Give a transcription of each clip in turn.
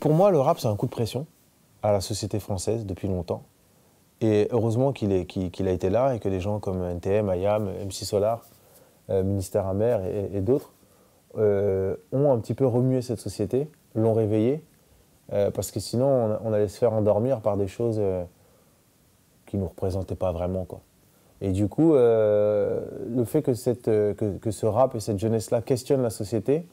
Pour moi, le rap, c'est un coup de pression à la société française depuis longtemps. Et heureusement qu'il a été là et que des gens comme NTM, IAM, MC Solar, Ministère Amer et d'autres ont un petit peu remué cette société, l'ont réveillée, parce que sinon on allait se faire endormir par des choses qui ne nous représentaient pas vraiment, quoi. Et du coup, le fait que ce rap et cette jeunesse-là questionnent la société,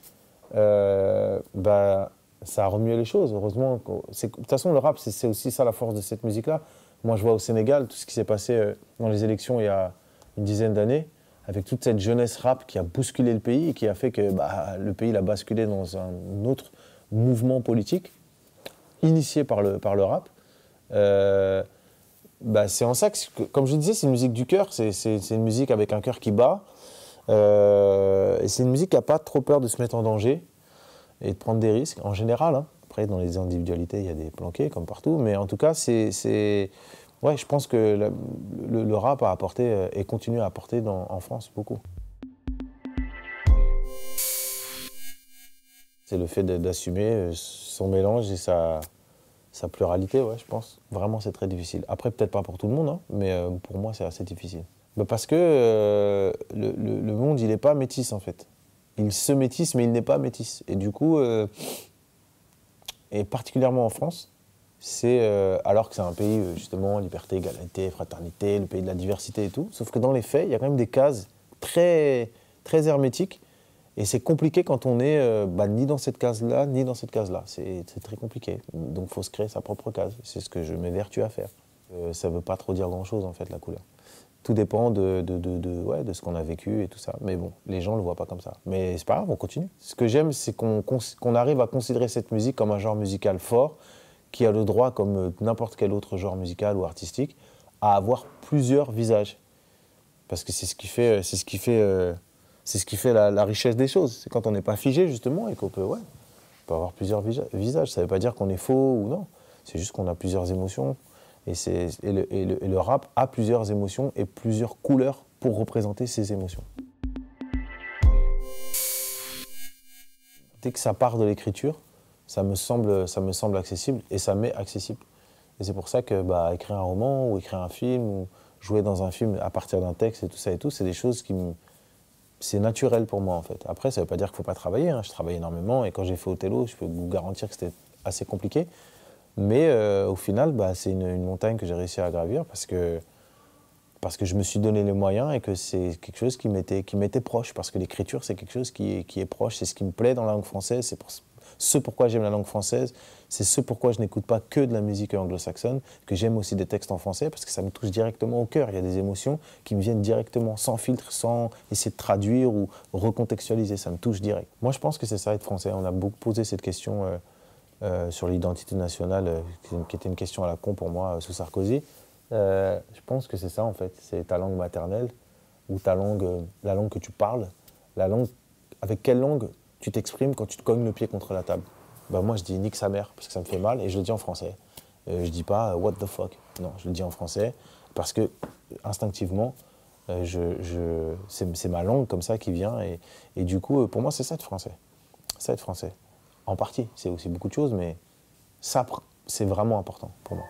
ça a remué les choses, heureusement. De toute façon, le rap, c'est aussi ça la force de cette musique-là. Moi, je vois au Sénégal tout ce qui s'est passé dans les élections il y a une dizaine d'années, avec toute cette jeunesse rap qui a bousculé le pays et qui a fait que le pays a basculé dans un autre mouvement politique, initié par le rap. C'est en ça que, comme je disais, c'est une musique du cœur, c'est une musique avec un cœur qui bat. Et c'est une musique qui n'a pas trop peur de se mettre en danger et de prendre des risques, en général. Hein. Après, dans les individualités, il y a des planqués, comme partout. Mais en tout cas, ouais, je pense que le rap a apporté et continue à apporter en France beaucoup. C'est le fait d'assumer son mélange et sa pluralité, ouais, je pense. Vraiment, c'est très difficile. Après, peut-être pas pour tout le monde, hein, mais pour moi, c'est assez difficile. Parce que le monde, il n'est pas métis, en fait. Il se métisse, mais il n'est pas métis. Et du coup, et particulièrement en France, alors que c'est un pays, justement, liberté, égalité, fraternité, le pays de la diversité et tout, sauf que dans les faits, il y a quand même des cases très, très hermétiques. Et c'est compliqué quand on est ni dans cette case-là, ni dans cette case-là. C'est très compliqué. Donc il faut se créer sa propre case. C'est ce que je m'évertue à faire. Ça ne veut pas trop dire grand-chose, en fait, la couleur. Tout dépend de ce qu'on a vécu et tout ça. Mais bon, les gens ne le voient pas comme ça. Mais c'est pas grave, on continue. Ce que j'aime, c'est qu'on arrive à considérer cette musique comme un genre musical fort, qui a le droit, comme n'importe quel autre genre musical ou artistique, à avoir plusieurs visages. Parce que c'est ce qui fait la richesse des choses. C'est quand on n'est pas figé, justement, et qu'on peut avoir plusieurs visages. Ça ne veut pas dire qu'on est faux ou non. C'est juste qu'on a plusieurs émotions. Et le rap a plusieurs émotions et plusieurs couleurs pour représenter ces émotions. Dès que ça part de l'écriture, ça me semble accessible et ça m'est accessible. Et c'est pour ça que écrire un roman ou écrire un film ou jouer dans un film à partir d'un texte et tout, c'est des choses c'est naturel pour moi, en fait. Après, ça ne veut pas dire qu'il ne faut pas travailler. Hein. Je travaille énormément et quand j'ai fait Othello, je peux vous garantir que c'était assez compliqué. Mais au final, c'est une montagne que j'ai réussi à gravir parce que je me suis donné les moyens et que c'est quelque chose qui m'était proche. Parce que l'écriture, c'est quelque chose qui est proche. C'est ce qui me plaît dans la langue française. C'est ce pourquoi j'aime la langue française. C'est ce pourquoi je n'écoute pas que de la musique anglo-saxonne, que j'aime aussi des textes en français, parce que ça me touche directement au cœur. Il y a des émotions qui me viennent directement, sans filtre, sans essayer de traduire ou recontextualiser. Ça me touche direct. Moi, je pense que c'est ça, être français. On a beaucoup posé cette question sur l'identité nationale, qui était une question à la con pour moi, sous Sarkozy. Je pense que c'est ça, en fait. C'est ta langue maternelle, ou la langue que tu parles, avec quelle langue tu t'exprimes quand tu te cognes le pied contre la table. Moi, je dis nique sa mère, parce que ça me fait mal, et je le dis en français. Je dis pas what the fuck. Non, je le dis en français, parce que instinctivement, c'est ma langue comme ça qui vient, et du coup, pour moi, c'est ça être français. Ça être français. En partie, c'est aussi beaucoup de choses, mais ça, c'est vraiment important pour moi.